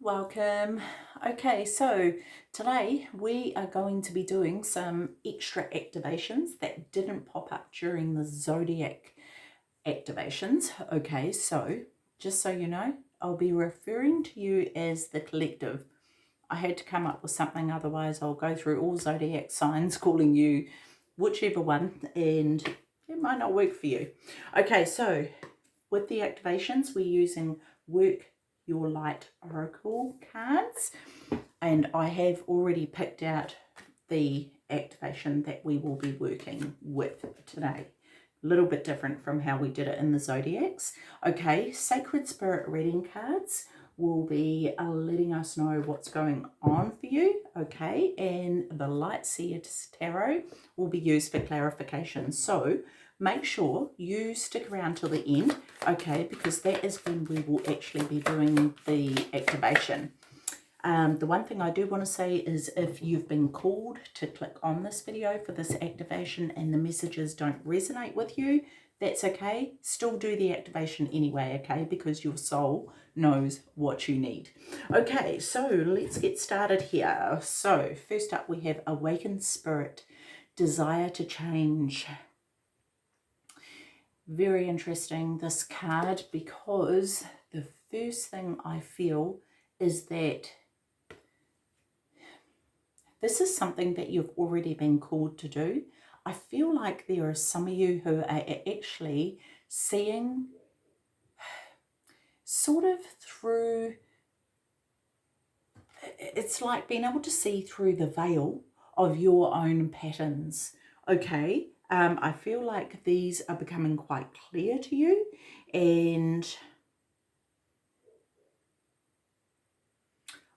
Welcome. Okay, so today we are going to be doing some extra activations that didn't pop up during the zodiac activations. Okay, so just so you know, I'll be referring to you as the collective. I had to come up with something, otherwise I'll go through all zodiac signs calling you whichever one, and it might not work for you. Okay, so with the activations, we're using Work Your Light Oracle cards, and I have already picked out the activation that we will be working with today. A little bit different from how we did it in the zodiacs. Okay, Sacred Spirit reading cards will be letting us know what's going on for you, okay, and the Light Seer Tarot will be used for clarification. So make sure you stick around till the end, okay, because that is when we will actually be doing the activation. The one thing I do want to say is if you've been called to click on this video for this activation and the messages don't resonate with you, that's okay. Still do the activation anyway, okay, because your soul knows what you need. Okay, so let's get started here. So first up we have Awakened Spirit, Desire to Change. Very interesting, this card, because the first thing I feel is that this is something that you've already been called to do. I feel like there are some of you who are actually seeing sort of through, it's like being able to see through the veil of your own patterns, okay? I feel like these are becoming quite clear to you, and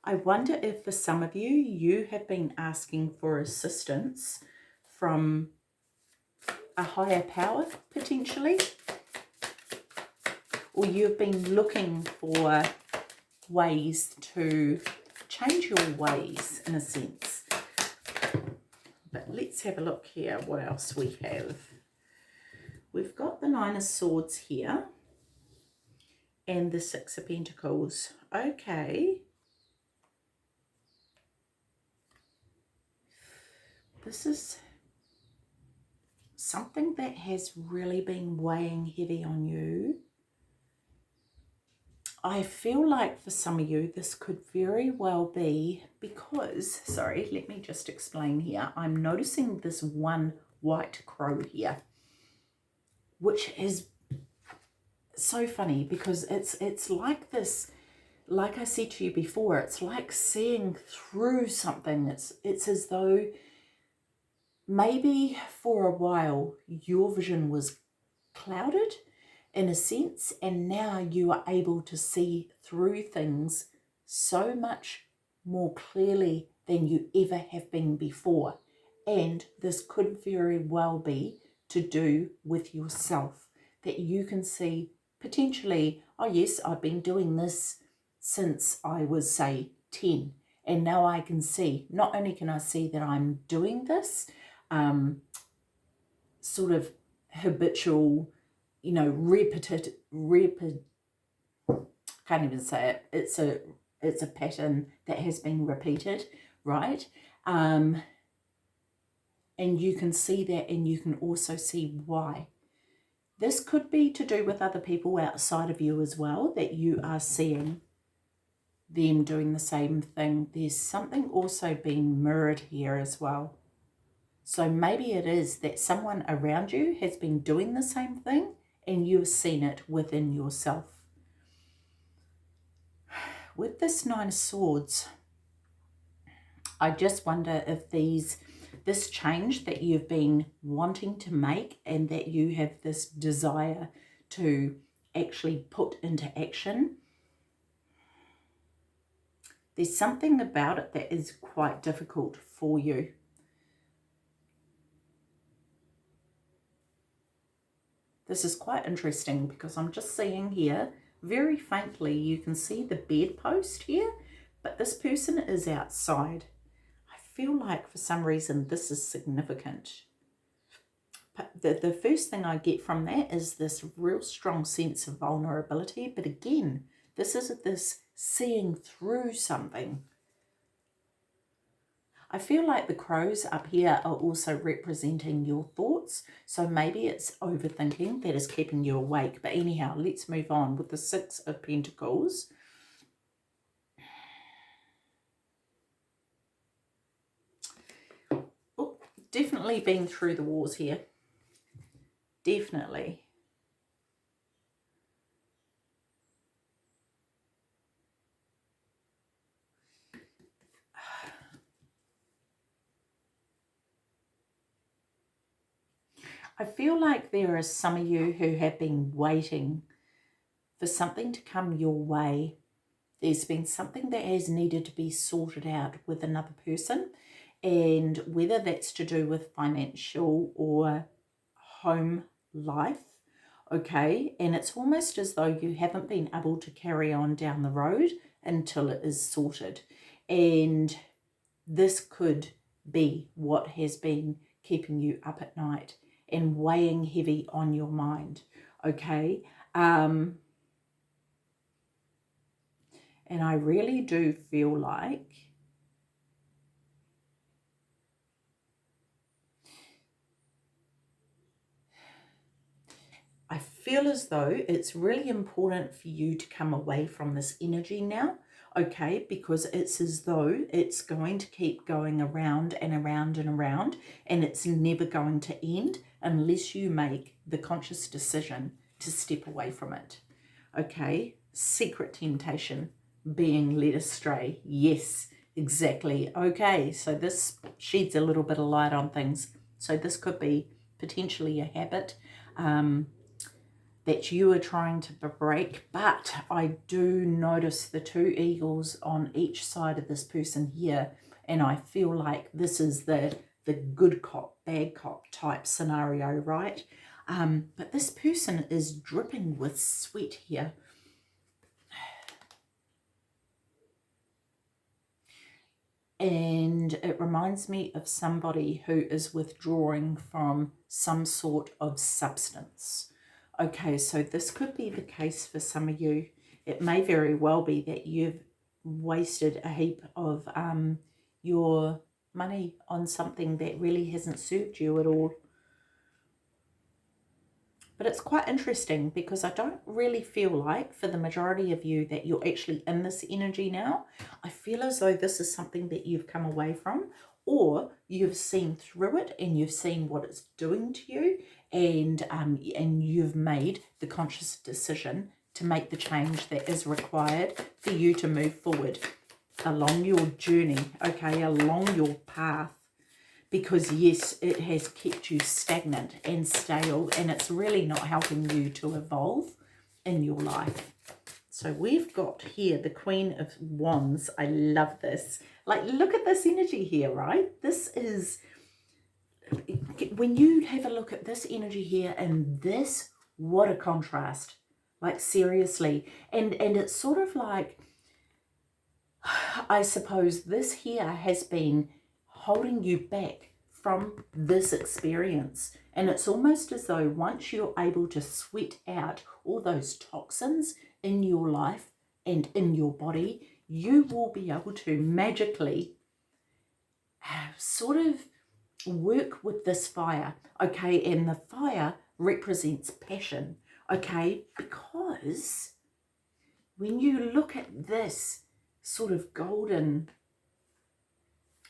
I wonder if for some of you, you have been asking for assistance from a higher power, potentially, or you've been looking for ways to change your ways, in a sense. But let's have a look here, what else we have. We've got the Nine of Swords here, and the Six of Pentacles. Okay. This is something that has really been weighing heavy on you. I feel like for some of you, this could very well be because, sorry, let me just explain here. I'm noticing this one white crow here, which is so funny because it's like this, like I said to you before, it's like seeing through something. It's as though maybe for a while your vision was clouded in a sense, and now you are able to see through things so much more clearly than you ever have been before. And this could very well be to do with yourself, that you can see potentially, oh yes, I've been doing this since I was, say, 10, and now I can see, not only can I see that I'm doing this sort of habitual, you know, can't even say it. It's a pattern that has been repeated, right? And you can see that, and you can also see why. This could be to do with other people outside of you as well, that you are seeing them doing the same thing. There's something also being mirrored here as well. So maybe it is that someone around you has been doing the same thing and you've seen it within yourself. With this Nine of Swords, I just wonder if this change that you've been wanting to make and that you have this desire to actually put into action, there's something about it that is quite difficult for you. This is quite interesting because I'm just seeing here, very faintly, you can see the bedpost here, but this person is outside. I feel like for some reason this is significant. But the first thing I get from that is this real strong sense of vulnerability. But again, This is this seeing through something. I feel like the crows up here are also representing your thoughts. So maybe it's overthinking that is keeping you awake. But anyhow, let's move on with the Six of Pentacles. Oh, definitely been through the wars here. Definitely. I feel like there are some of you who have been waiting for something to come your way. There's been something that has needed to be sorted out with another person, and whether that's to do with financial or home life, okay? And it's almost as though you haven't been able to carry on down the road until it is sorted. And this could be what has been keeping you up at night and weighing heavy on your mind, okay? And I really do feel like I feel as though it's really important for you to come away from this energy now, okay? Because it's as though it's going to keep going around and around and around, and it's never going to end unless you make the conscious decision to step away from it, okay? Secret temptation, being led astray. Yes, exactly. Okay, so this sheds a little bit of light on things. So this could be potentially a habit that you are trying to break, but I do notice the two eagles on each side of this person here, and I feel like this is the good cop, bad cop type scenario, right? But this person is dripping with sweat here. And it reminds me of somebody who is withdrawing from some sort of substance. Okay, so this could be the case for some of you. It may very well be that you've wasted a heap of your money on something that really hasn't served you at all. But it's quite interesting because I don't really feel like for the majority of you that you're actually in this energy now. I feel as though this is something that you've come away from, or you've seen through it and you've seen what it's doing to you, and you've made the conscious decision to make the change that is required for you to move forward along your journey, okay, along your path. Because yes, it has kept you stagnant and stale, and it's really not helping you to evolve in your life. So we've got here the Queen of Wands. I love this. Like, look at this energy here, right? This is, when you have a look at this energy here and this, what a contrast. Like, seriously. And it's sort of like, I suppose this here has been holding you back from this experience. And it's almost as though once you're able to sweat out all those toxins in your life and in your body, you will be able to magically sort of work with this fire, okay? And the fire represents passion, okay? Because when you look at this sort of golden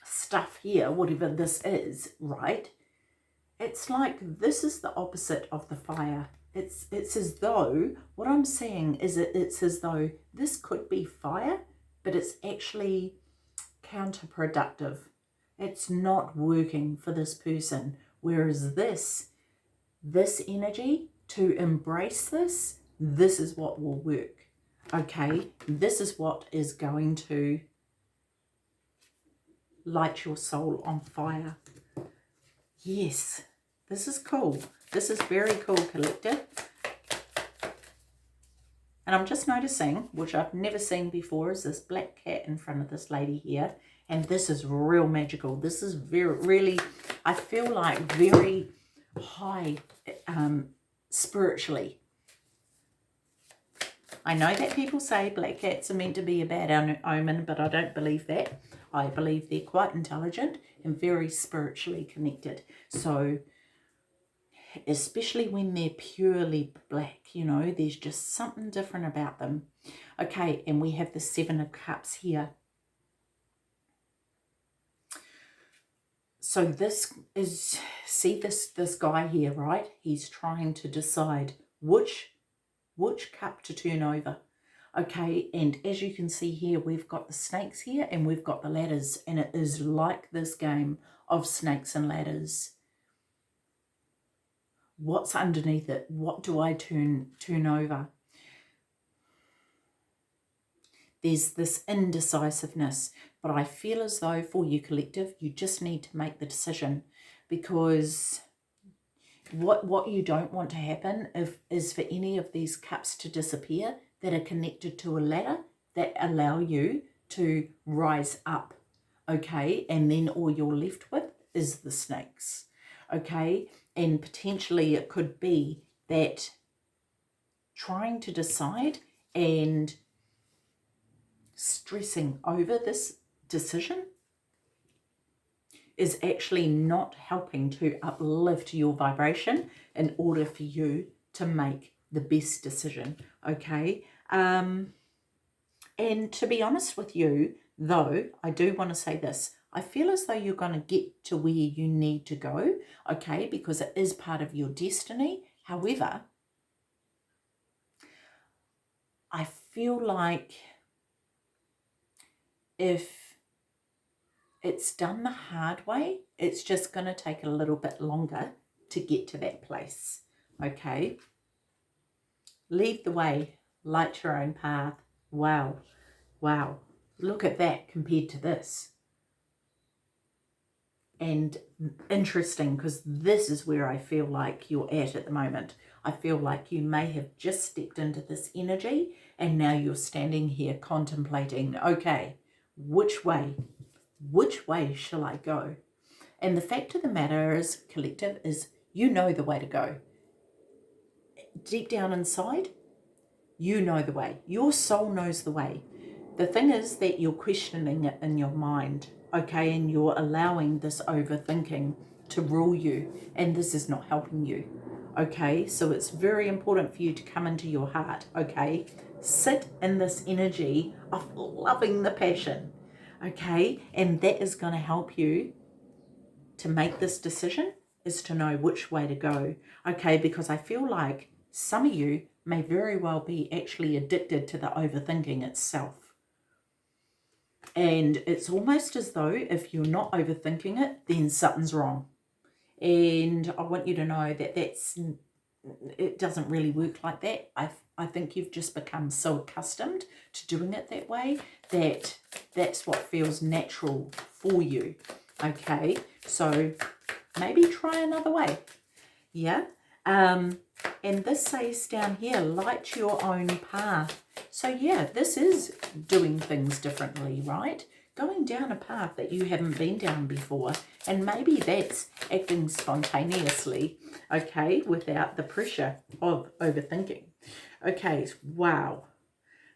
stuff here, whatever this is, right? It's like this is the opposite of the fire. It's as though, what I'm saying is that it's as though this could be fire, but it's actually counterproductive. It's not working for this person. Whereas this energy, to embrace this is what will work. Okay, this is what is going to light your soul on fire. Yes, this is cool. This is very cool, collective. And I'm just noticing, which I've never seen before, is this black cat in front of this lady here. And this is real magical. This is really, I feel like very high spiritually. I know that people say black cats are meant to be a bad omen, but I don't believe that. I believe they're quite intelligent and very spiritually connected. So especially when they're purely black, you know, there's just something different about them. Okay, and we have the Seven of Cups here. So this is, see this guy here, right? He's trying to decide which cup to turn over. Okay, and as you can see here, we've got the snakes here and we've got the ladders, and it is like this game of snakes and ladders. What's underneath it? What do I turn over? There's this indecisiveness, but I feel as though for you collective, you just need to make the decision, because what you don't want to happen is for any of these cups to disappear that are connected to a ladder that allow you to rise up, okay? And then all you're left with is the snakes, okay? And potentially it could be that trying to decide and stressing over this decision is actually not helping to uplift your vibration in order for you to make the best decision, okay? And to be honest with you, though, I do want to say this. I feel as though you're going to get to where you need to go, okay, because it is part of your destiny. However, I feel like if it's done the hard way, it's just going to take a little bit longer to get to that place, okay? Lead the way, light your own path. Wow, wow, look at that compared to this. And interesting, because this is where I feel like you're at the moment. I feel like you may have just stepped into this energy and now you're standing here contemplating, okay, which way shall I go? And the fact of the matter is, collective, is you know the way to go. Deep down inside, you know the way. Your soul knows the way. The thing is that you're questioning it in your mind, okay, and you're allowing this overthinking to rule you, and this is not helping you, okay? So it's very important for you to come into your heart, okay? Sit in this energy of loving the passion, okay? And that is going to help you to make this decision, is to know which way to go, okay? Because I feel like some of you may very well be actually addicted to the overthinking itself. And it's almost as though if you're not overthinking it, then something's wrong. And I want you to know that it doesn't really work like that. I think you've just become so accustomed to doing it that way that that's what feels natural for you. Okay, so maybe try another way. Yeah. And this says down here, light your own path. So yeah, this is doing things differently, right? Going down a path that you haven't been down before, and maybe that's acting spontaneously, okay, without the pressure of overthinking. Okay, wow.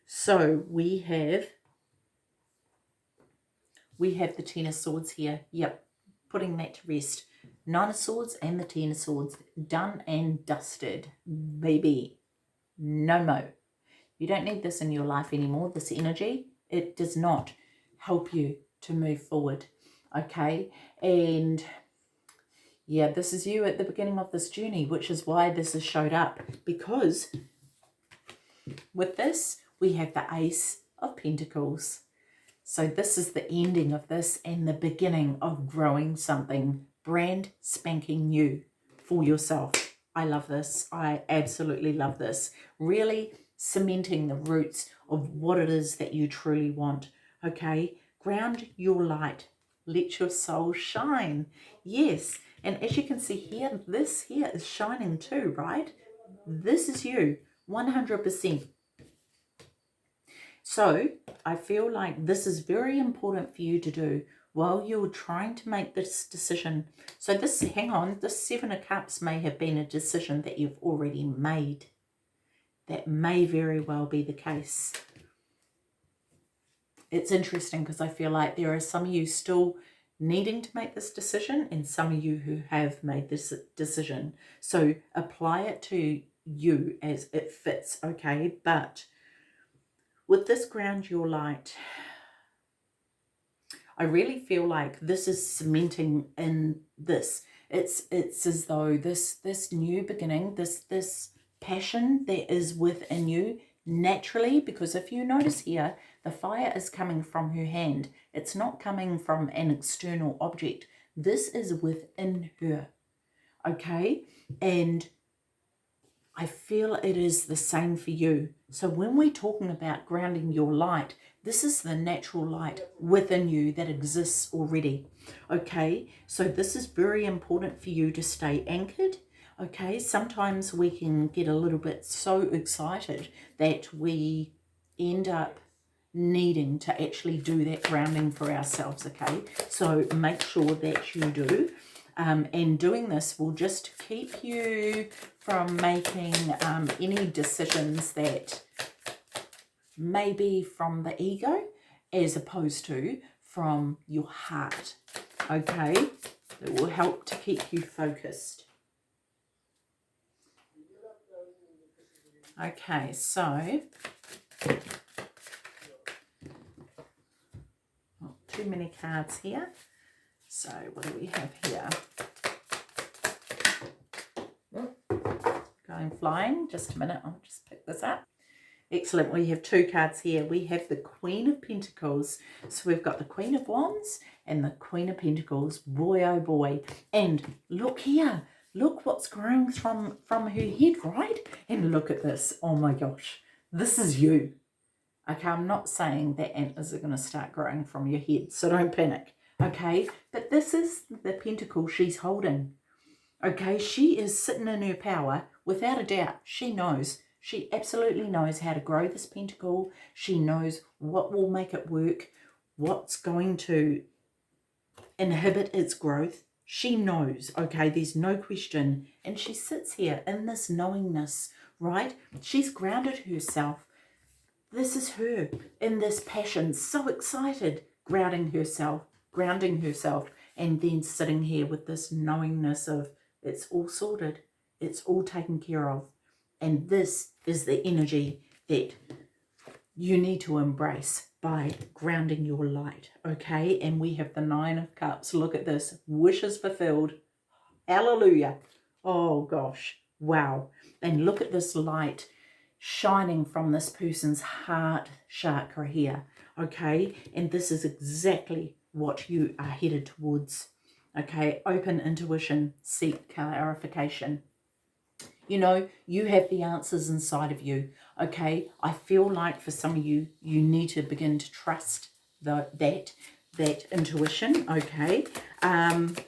So we have the Ten of Swords here. Yep, putting that to rest. Nine of Swords and the Ten of Swords, done and dusted, baby. No more. You don't need this in your life anymore, this energy. It does not help you to move forward, okay? And yeah, this is you at the beginning of this journey, which is why this has showed up, because with this, we have the Ace of Pentacles. So this is the ending of this and the beginning of growing something brand spanking new for yourself. I love this. I absolutely love this. Really cementing the roots of what it is that you truly want. Okay, ground your light. Let your soul shine. Yes, and as you can see here, this here is shining too, right? This is you, 100%. So I feel like this is very important for you to do while you're trying to make this decision. So this Seven of Cups may have been a decision that you've already made. that may very well be the case. It's interesting because I feel like there are some of you still needing to make this decision and some of you who have made this decision. So apply it to you as it fits, okay? But with this ground your light, I really feel like this is cementing in this. It's as though this new beginning, this passion that is within you naturally, because if you notice here, the fire is coming from her hand. It's not coming from an external object. This is within her, okay? And I feel it is the same for you. So when we're talking about grounding your light, this is the natural light within you that exists already, okay? So this is very important for you to stay anchored, okay? Sometimes we can get a little bit so excited that we end up needing to actually do that grounding for ourselves, okay? So make sure that you do. And doing this will just keep you from making any decisions that may be from the ego as opposed to from your heart, okay? It will help to keep you focused. Okay, so not too many cards here. So what do we have here? Going flying. Just a minute. I'll just pick this up. Excellent. We have two cards here. We have the Queen of Pentacles. So we've got the Queen of Wands and the Queen of Pentacles. Boy, oh boy. And look here. Look what's growing from her head, right? And look at this. Oh my gosh. This is you. Okay, I'm not saying that antlers are going to start growing from your head, so don't panic. Okay, but this is the pentacle she's holding. Okay, she is sitting in her power without a doubt. She knows. She absolutely knows how to grow this pentacle. She knows what will make it work, what's going to inhibit its growth. She knows, okay, there's no question. And she sits here in this knowingness, right? She's grounded herself. This is her in this passion, so excited, grounding herself, and then sitting here with this knowingness of it's all sorted, it's all taken care of. And this is the energy that you need to embrace by grounding your light, okay? And we have the Nine of Cups. Look at this. Wishes fulfilled. Hallelujah. Oh, gosh. Wow. And look at this light shining from this person's heart chakra here, okay? And this is exactly what you are headed towards, okay? Open intuition, seek clarification. You know, you have the answers inside of you, okay? I feel like for some of you, you need to begin to trust that intuition, okay? And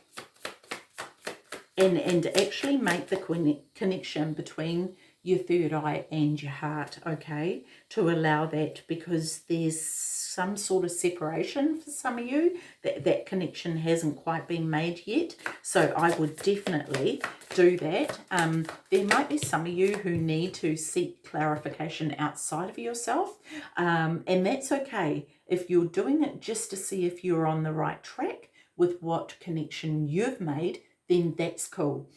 actually make the connection between your third eye and your heart, okay, to allow that, because there's some sort of separation for some of you. That connection hasn't quite been made yet, so I would definitely do that. There might be some of you who need to seek clarification outside of yourself, and that's okay. If you're doing it just to see if you're on the right track with what connection you've made, then that's cool.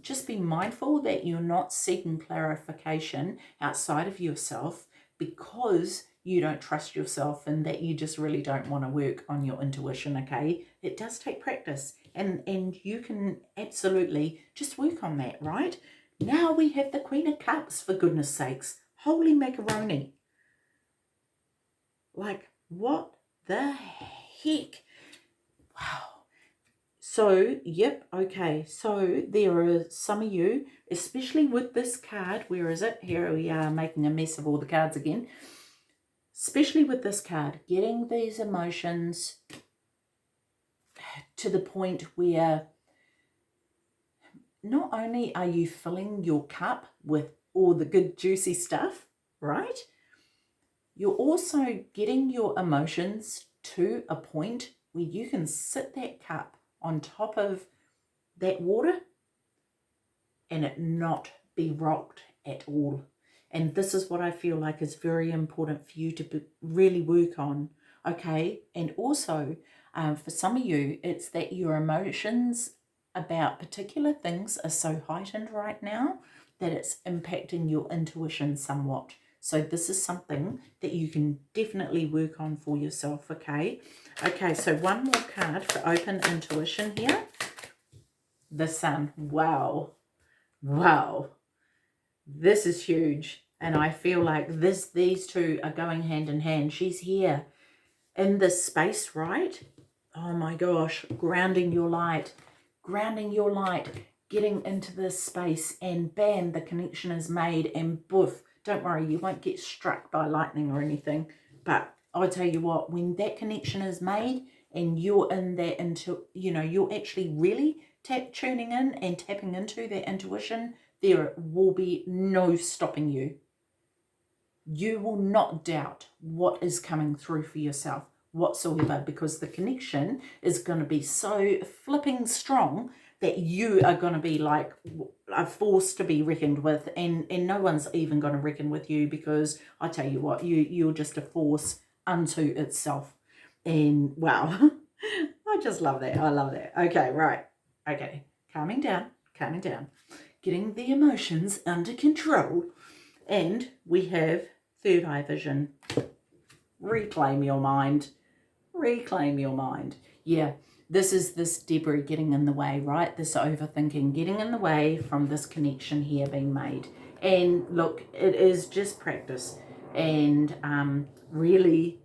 Just be mindful that you're not seeking clarification outside of yourself because you don't trust yourself and that you just really don't want to work on your intuition, okay? It does take practice, and you can absolutely just work on that, right? Now we have the Queen of Cups, for goodness sakes. Holy macaroni. Like, what the heck? Wow. So, yep, okay, so there are some of you, especially with this card, where is it? Here we are making a mess of all the cards again. Especially with this card, getting these emotions to the point where not only are you filling your cup with all the good juicy stuff, right? You're also getting your emotions to a point where you can sit that cup on top of that water and it not be rocked at all. And this is what I feel like is very important for you to really work on, okay? And also, for some of you, it's that your emotions about particular things are so heightened right now that it's impacting your intuition somewhat. So this is something that you can definitely work on for yourself, okay? Okay, so one more card for open intuition here. The Sun. Wow. Wow. This is huge. And I feel like these two are going hand in hand. She's here in this space, right? Oh my gosh. Grounding your light. Grounding your light. Getting into this space. And bam, the connection is made. And boof. Don't worry, you won't get struck by lightning or anything. But I'll tell you what, when that connection is made and you're in that, you're actually really tuning in and tapping into that intuition, there will be no stopping you. You will not doubt what is coming through for yourself whatsoever, because the connection is going to be so flipping strong that you are going to be like a force to be reckoned with, and no one's even going to reckon with you, because I tell you what, you're just a force unto itself. And wow, I just love that. I love that. Okay, right. Okay, calming down, getting the emotions under control. And we have third eye vision. Reclaim your mind. Reclaim your mind. Yeah, this is this debris getting in the way, right? This overthinking getting in the way from this connection here being made. And look, it is just practice. And really,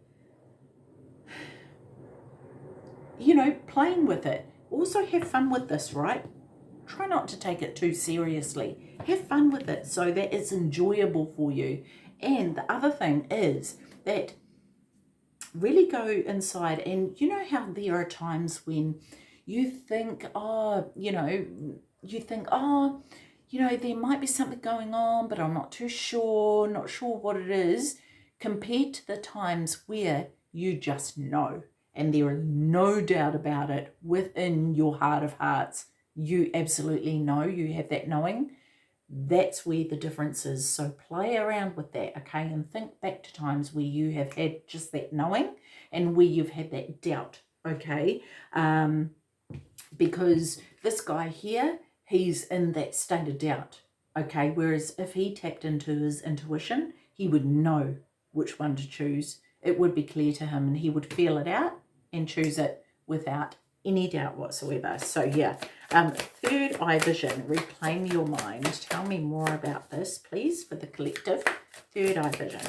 playing with it. Also have fun with this, right? Try not to take it too seriously. Have fun with it so that it's enjoyable for you. And the other thing is that really go inside, and you know how there are times when you think, there might be something going on, but I'm not sure what it is, compared to the times where you just know, and there is no doubt about it within your heart of hearts. You absolutely know, you have that knowing. That's where the difference is. So play around with that, okay? And think back to times where you have had just that knowing and where you've had that doubt, okay? Because this guy here, he's in that state of doubt, okay? Whereas if he tapped into his intuition, he would know which one to choose. It would be clear to him, and he would feel it out and choose it without any doubt whatsoever. So yeah, third eye vision, reclaim your mind. Tell me more about this, please, for the collective. Third eye vision,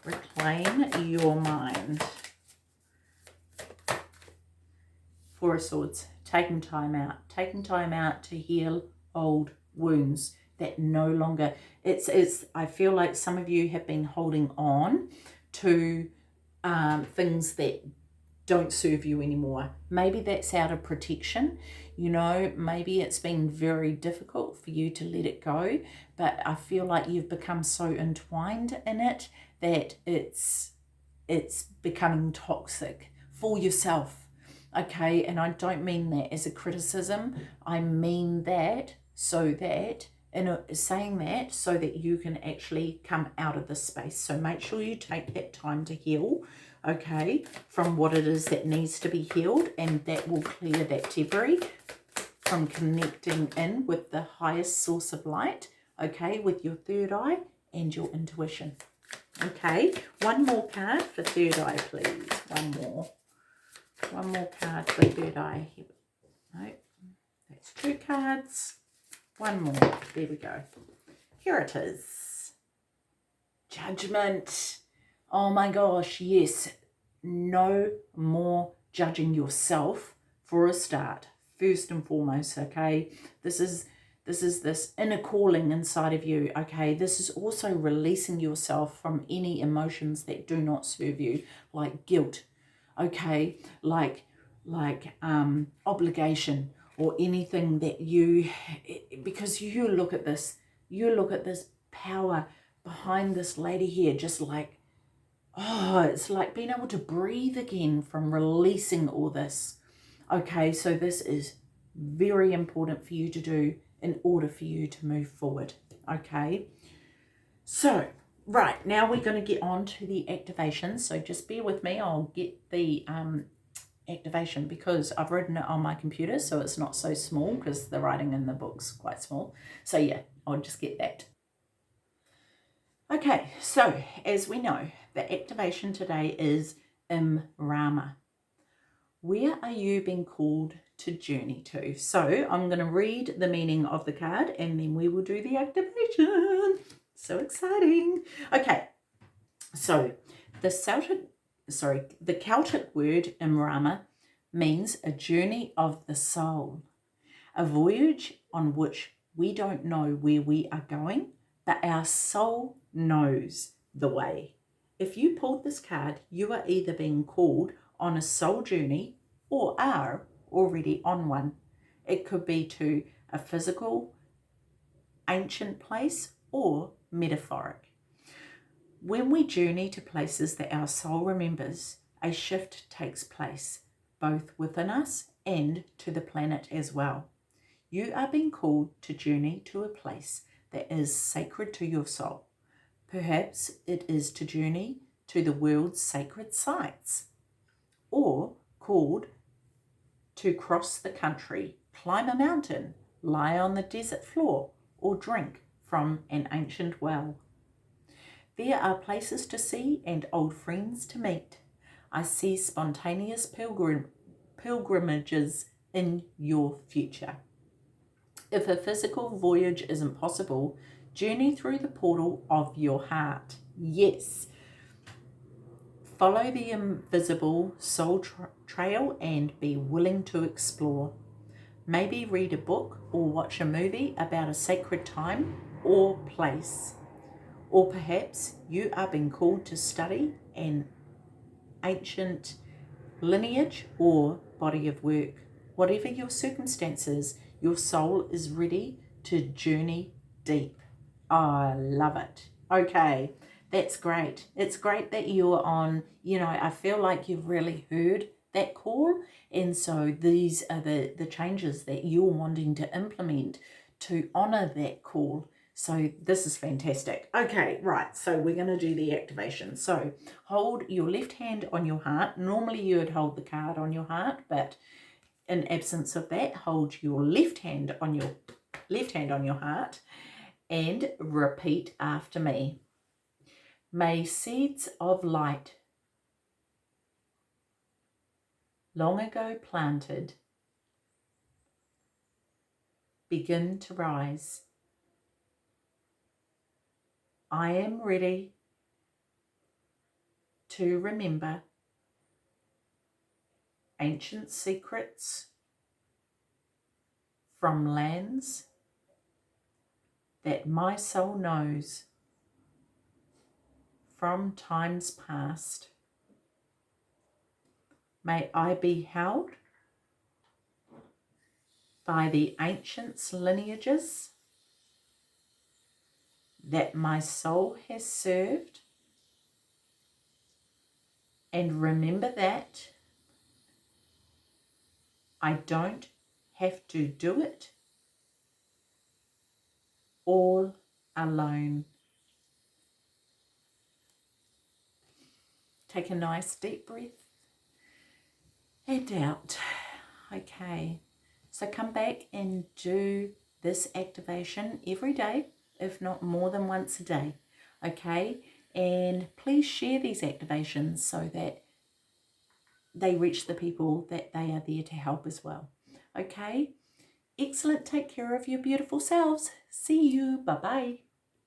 reclaim your mind. Four of Swords, taking time out to heal old wounds that no longer, I feel like some of you have been holding on to things that don't serve you anymore. Maybe that's out of protection, maybe it's been very difficult for you to let it go, but I feel like you've become so entwined in it that it's becoming toxic for yourself, okay? And I don't mean that as a criticism. I mean that so that, saying that so that you can actually come out of this space. So make sure you take that time to heal, okay, from what it is that needs to be healed, and that will clear that debris from connecting in with the highest source of light, okay, with your third eye and your intuition. Okay, one more card for third eye, please. One more card for third eye. No, that's two cards. One more. There we go. Here it is. Judgment. Oh my gosh, yes. No more judging yourself for a start, first and foremost, okay? This is this inner calling inside of you, okay? This is also releasing yourself from any emotions that do not serve you, like guilt, okay? Like obligation, or anything that because you look at this power behind this lady here, just like, oh, it's like being able to breathe again from releasing all this. Okay, so this is very important for you to do in order for you to move forward, okay? So, right, now we're going to get on to the activation. So just bear with me. I'll get the activation because I've written it on my computer, so it's not so small because the writing in the book's quite small. So yeah, I'll just get that. Okay, so as we know, the activation today is Imrama. Where are you being called to journey to? So I'm going to read the meaning of the card and then we will do the activation. So exciting. Okay, so the Celtic word Imrama means a journey of the soul, a voyage on which we don't know where we are going, but our soul knows the way. If you pulled this card, you are either being called on a soul journey or are already on one. It could be to a physical, ancient place or metaphoric. When we journey to places that our soul remembers, a shift takes place, both within us and to the planet as well. You are being called to journey to a place that is sacred to your soul. Perhaps it is to journey to the world's sacred sites, or called to cross the country, climb a mountain, lie on the desert floor, or drink from an ancient well. There are places to see and old friends to meet. I see spontaneous pilgrimages in your future. If a physical voyage isn't possible, journey through the portal of your heart. Yes. Follow the invisible soul trail and be willing to explore. Maybe read a book or watch a movie about a sacred time or place. Or perhaps you are being called to study an ancient lineage or body of work. Whatever your circumstances, your soul is ready to journey deep. I love it. Okay, that's great. It's great that you're on, I feel like you've really heard that call. And so these are the changes that you're wanting to implement to honor that call. So this is fantastic. Okay, right. So we're going to do the activation. So hold your left hand on your heart. Normally you would hold the card on your heart, but in absence of that, hold your left hand on your heart and repeat after me. May seeds of light long ago planted begin to rise. I am ready to remember ancient secrets from lands that my soul knows from times past. May I be held by the ancients' lineages that my soul has served, and remember that I don't have to do it all alone. Take a nice deep breath and out. Okay, so come back and do this activation every day, if not more than once a day. Okay, and please share these activations so that they reach the people that they are there to help as well. Okay, excellent. Take care of your beautiful selves. See you. Bye-bye.